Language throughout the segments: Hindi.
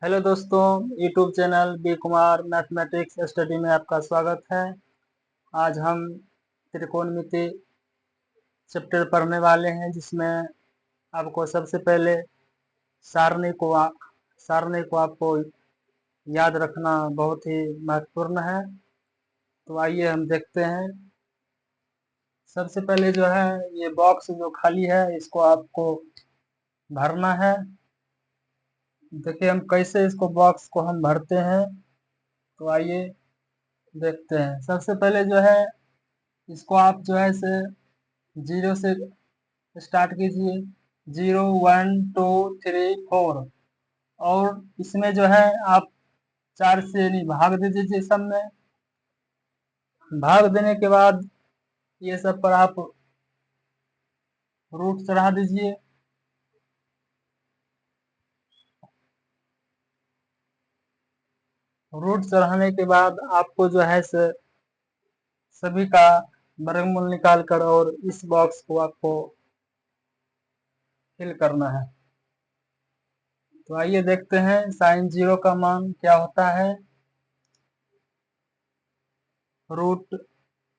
हेलो दोस्तों, YouTube channel B Kumar mathematics study में आपका स्वागत है। आज हम त्रिकोणमिति चैप्टर पढ़ने वाले हैं, जिसमें आपको सबसे पहले सारणी को सारणी को आपको याद रखना बहुत ही महत्वपूर्ण है। तो आइए हम देखते हैं। सबसे पहले जो है ये बॉक्स जो खाली है इसको आपको भरना है। देखिए हम कैसे इसको बॉक्स को हम भरते हैं, तो आइए देखते हैं। सबसे पहले जो है इसको आप जो है से 0 से स्टार्ट कीजिए। 0 1 2 3 4 और इसमें जो है आप 4 से यानी भाग दे दीजिए। सब में भाग देने के बाद ये सब पर आप रूट चढ़ा दीजिए। रूट चढ़ाने के बाद आपको जो है से सभी का वर्गमूल निकाल कर और इस बॉक्स को आपको फिल करना है। तो आइए देखते हैं साइन 0 का मान क्या होता है। रूट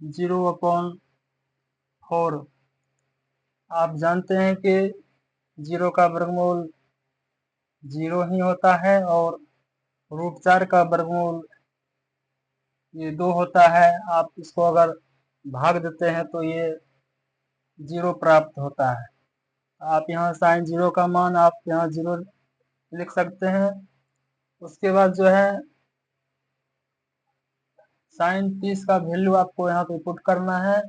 0/4। आप जानते हैं कि 0 का वर्गमूल 0 ही होता है और √4 का वर्गमूल ये 2 होता है। आप इसको अगर भाग देते हैं तो ये 0 प्राप्त होता है। आप यहाँ साइन 0 का मान आप यहाँ 0 लिख सकते हैं। उसके बाद जो है साइन 30 का वैल्यू आपको यहाँ पे पुट करना है,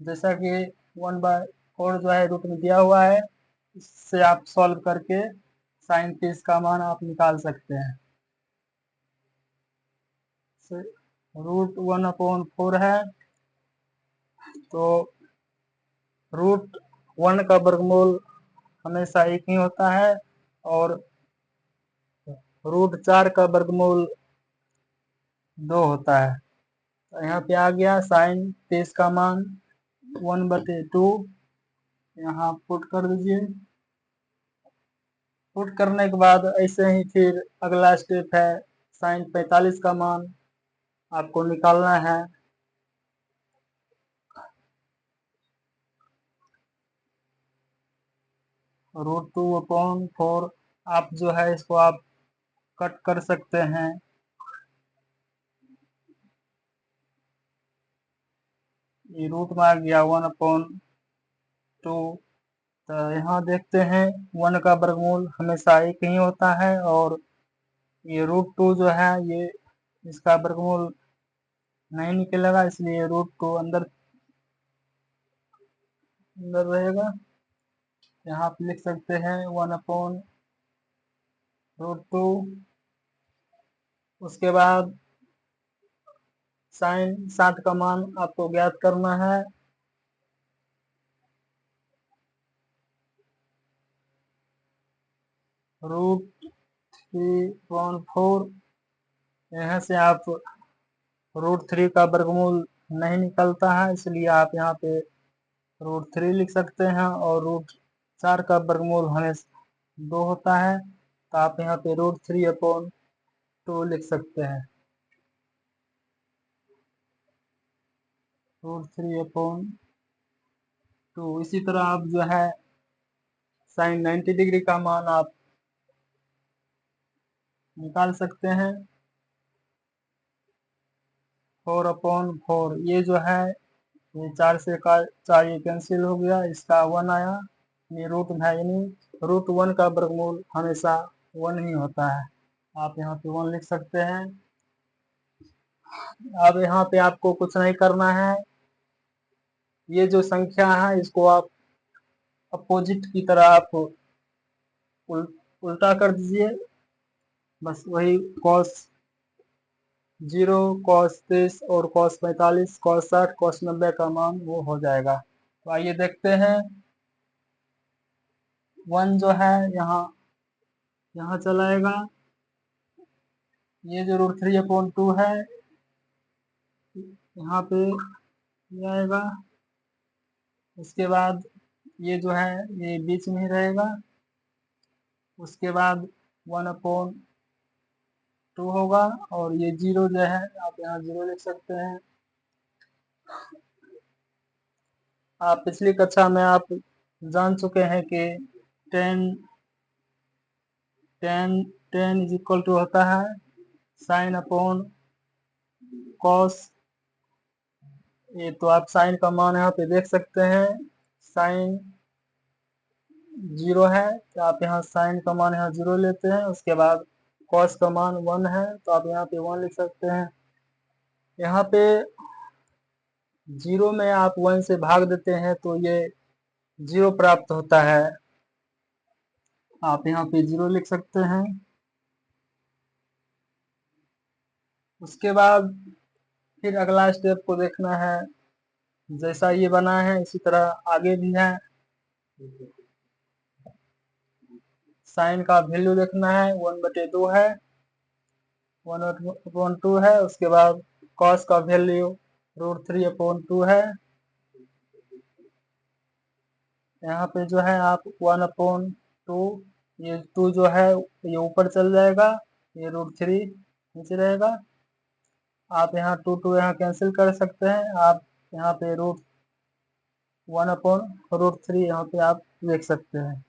जैसा कि 1/4 जो है रूट में दिया हुआ है। इससे आप सॉल्व करके साइन 30 का मान आप निकाल सकते हैं। √1/4 है, तो √1 का वर्गमूल हमेशा 1 ही होता है और √4 का वर्गमूल 2 होता है। तो यहाँ पे आ गया साइन 30 का मान 1/2। यहाँ पुट कर दीजिए। पुट करने के बाद ऐसे ही फिर अगला स्टेप है साइन 45 का मान आपको निकालना है। √2/4 आप जो है इसको आप कट कर सकते हैं। ये रूट में आ गया 1/2। तो यहाँ देखते हैं 1 का वर्गमूल हमेशा 1 ही होता है और ये √2 जो है ये इसका वर्गमूल नहीं निकलेगा, इसलिए √2 अंदर अंदर रहेगा। यहाँ आप लिख सकते हैं 1/√2। उसके बाद साइन 60 का मान आपको ज्ञात करना है। √3/4 यहाँ से आप √3 का वर्गमूल नहीं निकलता है, इसलिए आप यहाँ पे √3 लिख सकते हैं और √4 का वर्गमूल हमेशा 2 होता है, तो आप यहाँ पे √3/2 लिख सकते हैं। √3/2। इसी तरह आप जो है साइन 90 डिग्री का मान आप निकाल सकते हैं। 4/4 ये जो है ये 4 से का 4 ये कैंसिल हो गया, इसका 1 आया। ये रूट है, यानी √1 का वर्गमूल हमेशा 1 ही होता है। आप यहाँ पे 1 लिख सकते हैं। अब यहाँ पे आपको कुछ नहीं करना है। ये जो संख्या है इसको आप अपोजिट की तरह आप उल्टा कर दीजिए। बस वही cos 0, cos 30 और cos 45, cos 60, cos 90 का मान वो हो जाएगा। तो आइए देखते हैं। 1 जो है यहाँ यहाँ चलाएगा। ये जो √3/2 है यहाँ पे आएगा। उसके बाद ये जो है ये बीच में ही रहेगा। उसके बाद 1/2 टू होगा, और ये जीरो जो है आप यहाँ जीरो लिख सकते हैं। आप पिछली कक्षा में आप जान चुके हैं कि ten ten ten is equal to होता है साइन अपॉन कॉस। ये तो आप साइन का मान यहाँ पे देख सकते हैं, साइन जीरो है तो आप यहाँ साइन का मान यहाँ जीरो लेते हैं। उसके बाद कॉस का मान 1 है तो आप यहाँ पे 1 लिख सकते हैं। यहाँ पे जीरो में आप 1 से भाग देते हैं तो ये जीरो प्राप्त होता है, आप यहाँ पे जीरो लिख सकते हैं। उसके बाद फिर अगला स्टेप को देखना है, जैसा ये बना है इसी तरह आगे भी है। साइन का वैल्यू देखना है, 1/2 है, 1/2 है। उसके बाद कॉस का वैल्यू √3/2 है। यहाँ पे जो है आप 1/2, ये 2 जो है ये ऊपर चल जाएगा, ये √3 नीचे रहेगा। आप यहाँ 2 यहाँ कैंसिल कर सकते हैं। आप यहाँ पे 1/√3 यहाँ पे आप देख सकते हैं,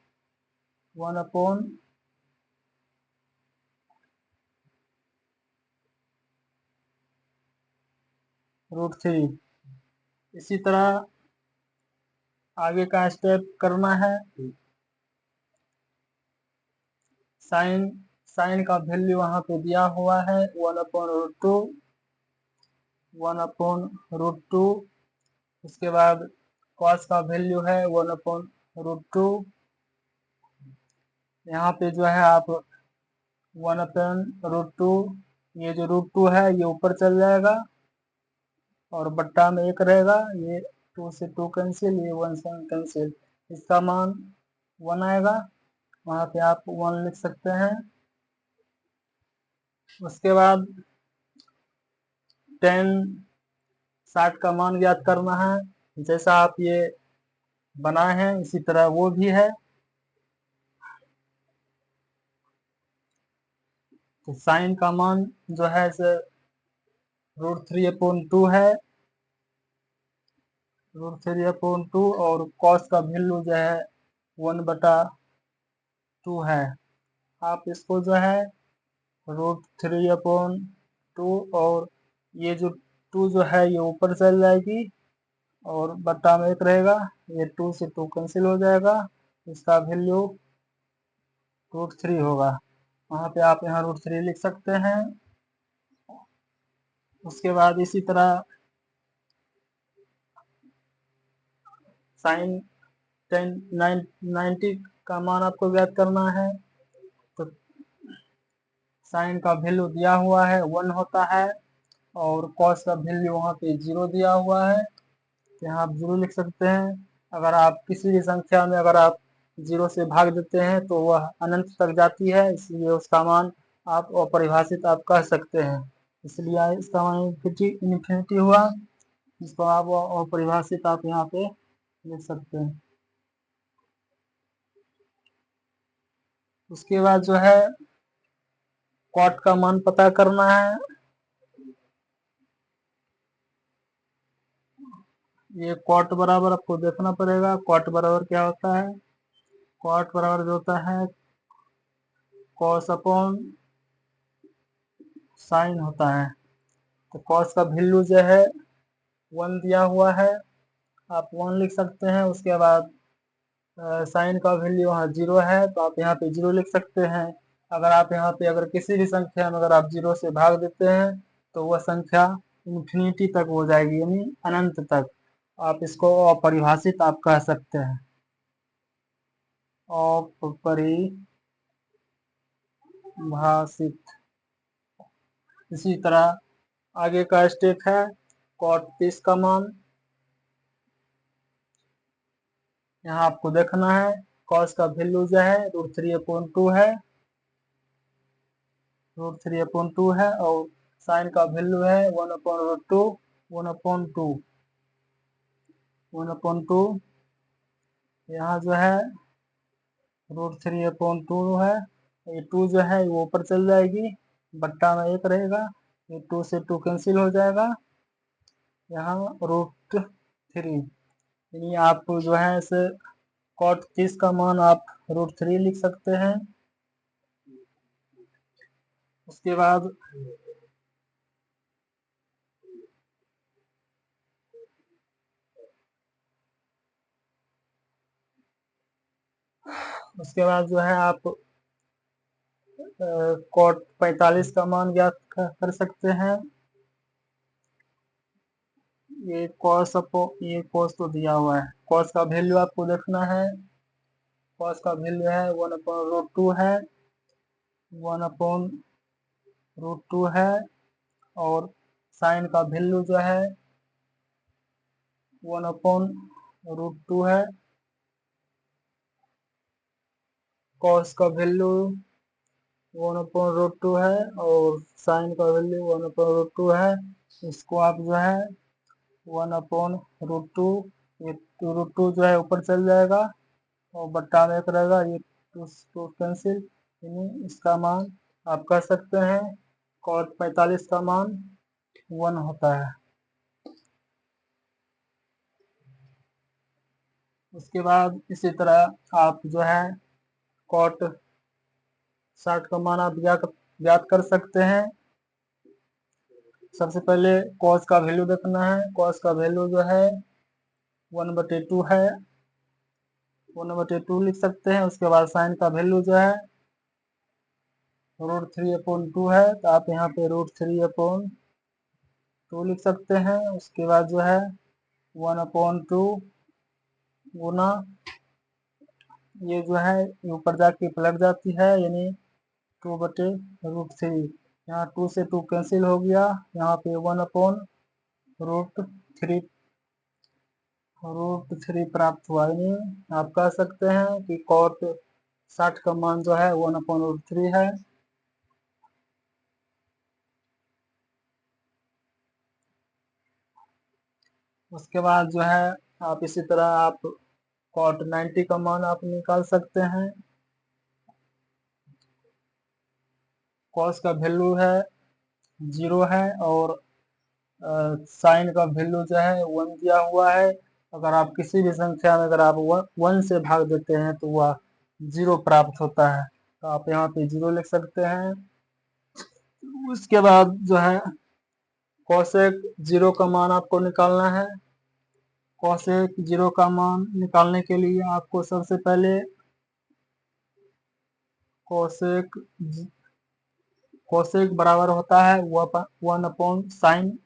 1/√3। इसी तरह आगे का स्टेप करना है। साइन साइन का वैल्यू वहां पे दिया हुआ है 1/√2, 1/√2। उसके बाद कॉस का वैल्यू है 1/√2। यहाँ पे जो है आप 1/√2, ये जो √2 है ये ऊपर चल जाएगा और बट्टा में 1 रहेगा। ये 2 से 2 कैंसिल, ये 1 से 1 कैंसिल, इसका मान 1 आएगा, वहां पे आप 1 लिख सकते हैं। उसके बाद 10/60 का मान ज्ञात करना है। जैसा आप ये बनाए हैं इसी तरह वो भी है। तो साइन का मान जो है √3/2 है, √3/2, और कॉस का वैल्यू जो है 1/2 है। आप इसको जो है √3/2, और ये जो 2 जो है ये ऊपर चल जाएगी और बट्टा में 1 रहेगा, ये 2 से 2 कैंसिल हो जाएगा, इसका वैल्यू √3 होगा। वहां पे आप यहाँ √3 लिख सकते हैं। उसके बाद इसी तरह साइन 90 का मान आपको ज्ञात करना है। तो साइन का वैल्यू दिया हुआ है 1 होता है, और कॉस का वैल्यू वहाँ पे 0 दिया हुआ है, तो यहाँ आप 0 लिख सकते हैं। अगर आप किसी भी संख्या में अगर आप 0 से भाग देते हैं तो वह अनंत तक जाती है, इसलिए उसका मान आप अपरिभाषित आप कह सकते हैं, इसलिए इसका मान इन्फिनिटी हुआ, इसको आप अपरिभाषित आप यहाँ पे लिख सकते हैं। उसके बाद जो है कॉट का मान पता करना है। ये कॉट बराबर आपको देखना पड़ेगा, कॉट बराबर क्या होता है। कॉट बराबर जो होता है कॉस अपॉन साइन होता है। तो कॉस का वैल्यू जो है 1 दिया हुआ है, आप 1 लिख सकते हैं। उसके बाद साइन का वैल्यू वहाँ 0 है तो आप यहाँ पे 0 लिख सकते हैं। अगर आप यहाँ पे अगर किसी भी संख्या में अगर आप 0 से भाग देते हैं तो वह संख्या इन्फिनिटी तक हो जाएगी, यानी अनंत तक। आप इसको अपरिभाषित आप कह सकते हैं, अपरिभाषित। इसी तरह आगे का स्टेप है कॉट 30 का मान। यहाँ आपको देखना है कॉस का वैल्यू जो है √3/2 है, √3/2 है, और साइन का वैल्यू है 1/√2, 1/2, 1/2। यहाँ जो है √3/2 है, ये 2 जो है वो ऊपर चल जाएगी, बट्टा में 1 रहेगा, ये 2 से 2 कैंसिल हो जाएगा, यहाँ √3, यानी आप जो है इसे cot 30 का मान आप √3 लिख सकते हैं। उसके बाद जो है आप cot 45 का मान ज्ञात कर सकते हैं। ये cos तो दिया हुआ है, cos का वैल्यू आपको देखना है। cos का वैल्यू है 1/√2 है, 1/√2 है, और साइन का वैल्यू जो है 1/√2 है, cos का वैल्यू 1/√2 है, और साइन का वैल्यू 1/√2 है। इसको आप जो है 1/√2, ये √2 जो है ऊपर चल जाएगा और बट्टा में 1 रहेगा, ये 2 कैंसिल, यानी इसका मान आप कह सकते हैं cot 45 का मान 1 होता है। उसके बाद इसी तरह आप जो है cot 60 का मान आप ज्ञात कर सकते हैं। सबसे पहले cos का वैल्यू देखना है। cos का वैल्यू जो है 1/2 है, 1/2 लिख सकते हैं। उसके बाद साइन का वैल्यू जो है √3/2 है, तो आप यहाँ पे √3/2 लिख सकते हैं। उसके बाद जो है 1/2 गुना, ये जो है ऊपर जाके पलट जाती है, यानी 2/√3, यहाँ 2 से 2 कैंसिल हो गया, यहाँ पे 1/√3 प्राप्त हुआ। यानी आप कह सकते हैं कि cot 60 का मान जो है 1/√3 है। उसके बाद जो है आप इसी तरह आप cot 90 का मान आप निकाल सकते हैं। cos का वैल्यू है 0 है, और साइन का वैल्यू जो है 1 दिया हुआ है। अगर आप किसी भी संख्या में अगर आप 1 से भाग देते हैं तो वह 0 प्राप्त होता है, तो आप यहाँ पे 0 लिख सकते हैं। उसके बाद जो है cosec 0 का मान आपको निकालना है। cosec 0 का मान निकालने के लिए आपको सबसे पहले cosec बराबर होता है 1/sin,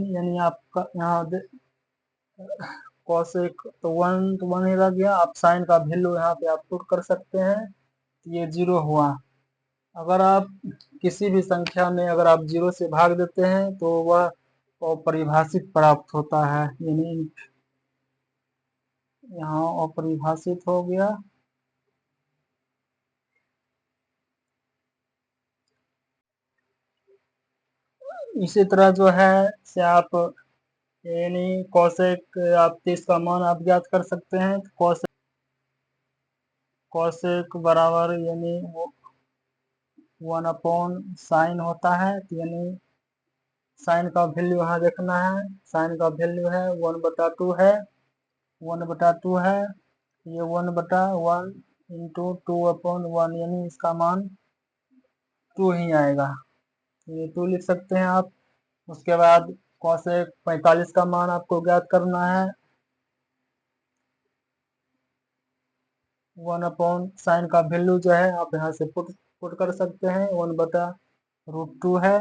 यानी आपका यहाँ cosec तो 1 ही रह गया। आप साइन का वैल्यू यहाँ पे आप पुट कर सकते हैं, ये 0 हुआ। अगर आप किसी भी संख्या में अगर आप 0 से भाग देते हैं तो वह अपरिभाषित प्राप्त होता है, यानी यहाँ अपरिभाषित हो गया। इसी तरह जो है से आप यानी cosec आप 30 का मान आप ज्ञात कर सकते हैं। cosec बराबर यानी 1/sin होता है, तो यानी साइन का वैल्यू यहाँ देखना है। साइन का वैल्यू है 1/2 है, 1/2 है, ये 1/1 इंटू 2/1, यानी इसका मान 2 ही आएगा, ये 2 लिख सकते हैं आप। उसके बाद cosec 45 का मान आपको ज्ञात करना है। 1/sin का वैल्यू जो है आप यहाँ से पुट कर सकते हैं, 1/√2 है।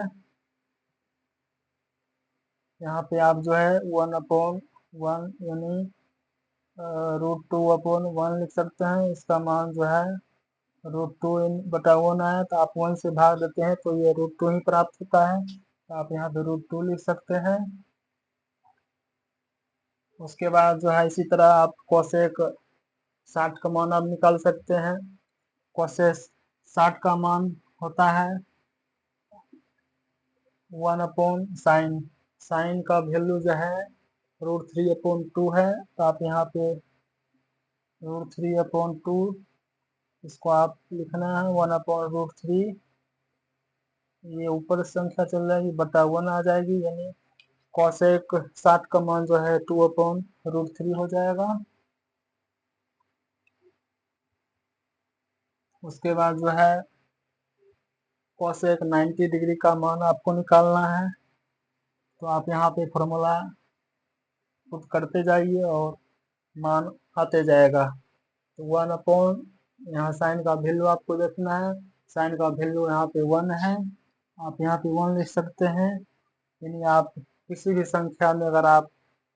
यहाँ पे आप जो है 1/1 यानी √2/1 लिख सकते हैं। इसका मान जो है √2/1 आया, तो आप 1 से भाग देते हैं तो ये √2 ही प्राप्त होता है, तो आप यहाँ पे √2 लिख सकते हैं। उसके बाद जो है इसी तरह आप cosec 60 का मान आप निकाल सकते हैं। cosec 60 का मान होता है 1/sin, साइन का वैल्यू जो है √3/2 है, तो आप यहाँ पे √3/2 इसको आप लिखना है 1/√3। ये ऊपर संख्या चल जाएगी बटा 1 आ जाएगी, यानी कॉसेक 60 का मान जो है 2/√3 हो जाएगा। उसके बाद जो है कॉसेक 90 डिग्री का मान आपको निकालना है, तो आप यहाँ पे फॉर्मूला पुट करते जाइए और मान आते जाएगा। तो 1 यहाँ साइन का वैल्यू आपको देखना है, साइन का वैल्यू यहाँ पे 1 है, आप यहाँ पे 1 लिख सकते हैं। यानी आप किसी भी संख्या में अगर आप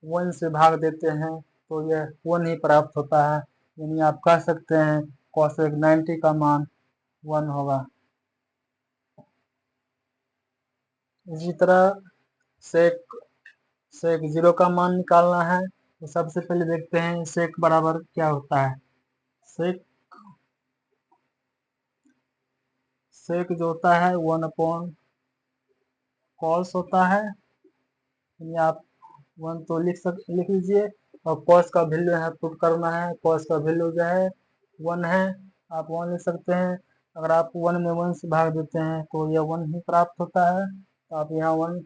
1 से भाग देते हैं तो यह 1 ही प्राप्त होता है, यानी आप कह सकते हैं कॉसेक 90 का मान 1 होगा। इसी तरह सेक सेक 0 का मान निकालना है, तो सबसे पहले देखते हैं सेक बराबर क्या होता है। सेक सेक जो होता है 1/कॉस होता है, यानी आप 1 तो लिख लीजिए, और कॉस का वैल्यू यहाँ पुट करना है। कॉस का वैल्यू जो है 1 है, आप 1 लिख सकते हैं। अगर आप 1 में 1 से भाग देते हैं तो यह 1 ही प्राप्त होता है, तो आप यहाँ 1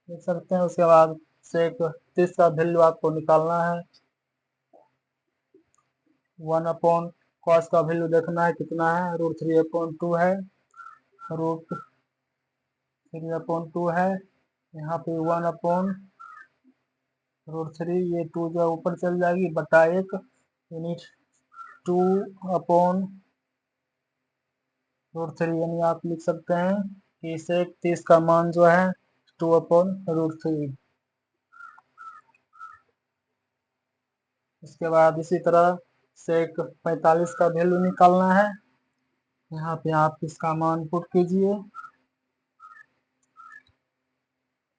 लिख सकते हैं। उसके बाद सेक 30 का वैल्यू आपको निकालना है। 1/कॉस का वैल्यू देखना है कितना है, √3/2 है, √3/2 है। यहाँ पे 1/√3, ये 2 जो ऊपर चल जाएगी बटा 1, यानी 2/√3, यानी आप लिख सकते हैं कि सेक 30 का मान जो है 2/√3। उसके बाद इसी तरह सेक 45 का वैल्यू निकालना है। यहाँ पे आप इसका मान पुट कीजिए।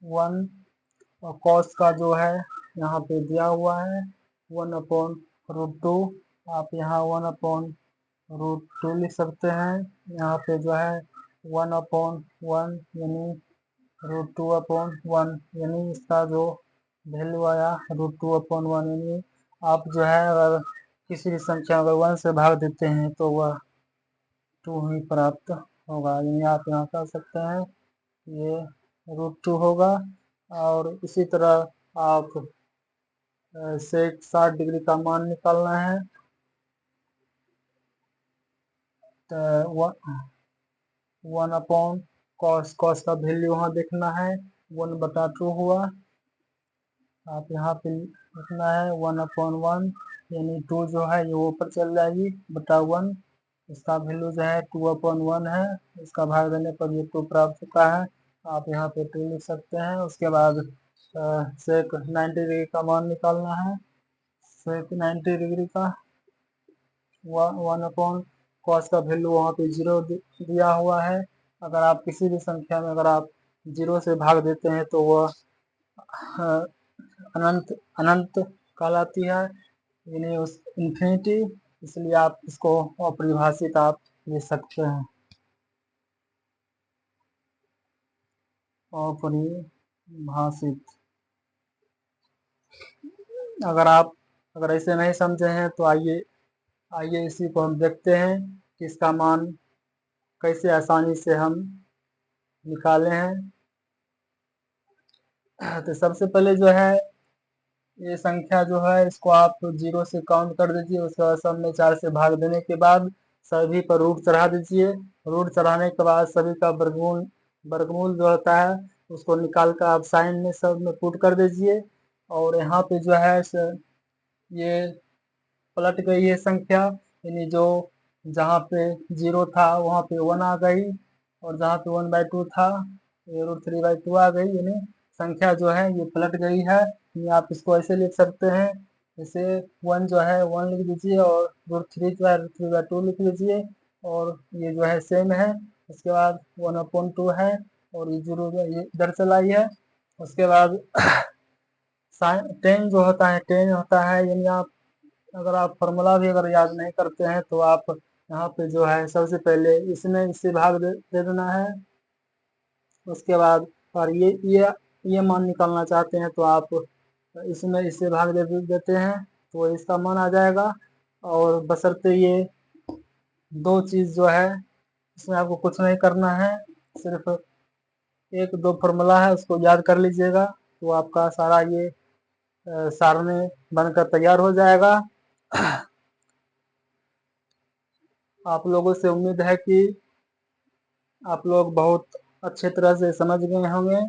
1 और कॉस का जो है यहाँ पे दिया हुआ है 1/√2, आप यहाँ 1/√2 लिख सकते हैं। यहाँ पे जो है 1/1 यानी √2/1, यानी इसका जो वैल्यू आया √2/1, यानी आप जो है अगर किसी भी संख्या अगर 1 से भाग देते हैं तो वह 2 ही प्राप्त होगा, यानी आप यहाँ कर सकते हैं ये √2 होगा। और इसी तरह आप सेक 60 डिग्री का मान निकालना है, तो 1/कॉस का वैल्यू यहाँ देखना है 1/2 हुआ, आप यहाँ पे लिखना है 1/1, यानी 2 जो है ये ऊपर चल जाएगी बटा 1, इसका वैल्यू जो है 2/1 है, इसका भाग देने पर ये 2 प्राप्त होता है, आप यहाँ पे 2 लिख सकते हैं। उसके बाद सेक 90 डिग्री का मान निकालना है। सेक 90 डिग्री का 1/कॉस का वैल्यू वहाँ पे 0 दिया हुआ है। अगर आप किसी भी संख्या में अगर आप 0 से भाग देते हैं तो वह अनंत अनंत कहलाती है, यानी उस इन्फिनिटी, इसलिए आप इसको अपरिभाषित आप लिख सकते हैं, अपरिभाषित। अगर ऐसे नहीं समझे हैं तो आइए आइए इसी को हम देखते हैं कि इसका मान कैसे आसानी से हम निकाले हैं। तो सबसे पहले जो है ये संख्या जो है इसको आप 0 से काउंट कर दीजिए, उसके बाद सब में 4 से भाग देने के बाद सभी पर रूट चढ़ा दीजिए। रूट चढ़ाने के बाद सभी का वर्गमूल वर्गमूल जो होता है उसको निकाल कर आप साइन में सब में पुट कर दीजिए, और यहाँ पे जो है ये पलट गई है संख्या, यानी जो जहाँ पे 0 था वहाँ पे 1 आ गई, और जहाँ पे 1/2 था ये √3/2 आ गई, यानी संख्या जो है ये पलट गई है। यानी आप इसको ऐसे लिख सकते हैं, जैसे 1 जो है 1 लिख दीजिए, और √3 जो है √3/2 लिख लीजिए, और ये जो है सेम है। उसके बाद 1/2 है, और ये 0 ये इधर चला ही है। उसके बाद 10 जो होता है 10 होता है, यानी आप अगर आप फॉर्मूला भी अगर याद नहीं करते हैं तो आप यहाँ पे जो है सबसे पहले इसमें इससे भाग दे देना है। उसके बाद और ये मान निकालना चाहते हैं तो आप इसमें इससे भाग दे देते हैं तो इसका मान आ जाएगा, और बशर्ते ये दो चीज़ जो है इसमें आपको कुछ नहीं करना है, सिर्फ एक दो फॉर्मूला है उसको याद कर लीजिएगा, तो आपका सारा ये सारणी बनकर तैयार हो जाएगा। आप लोगों से उम्मीद है कि आप लोग बहुत अच्छे तरह से समझ गए होंगे।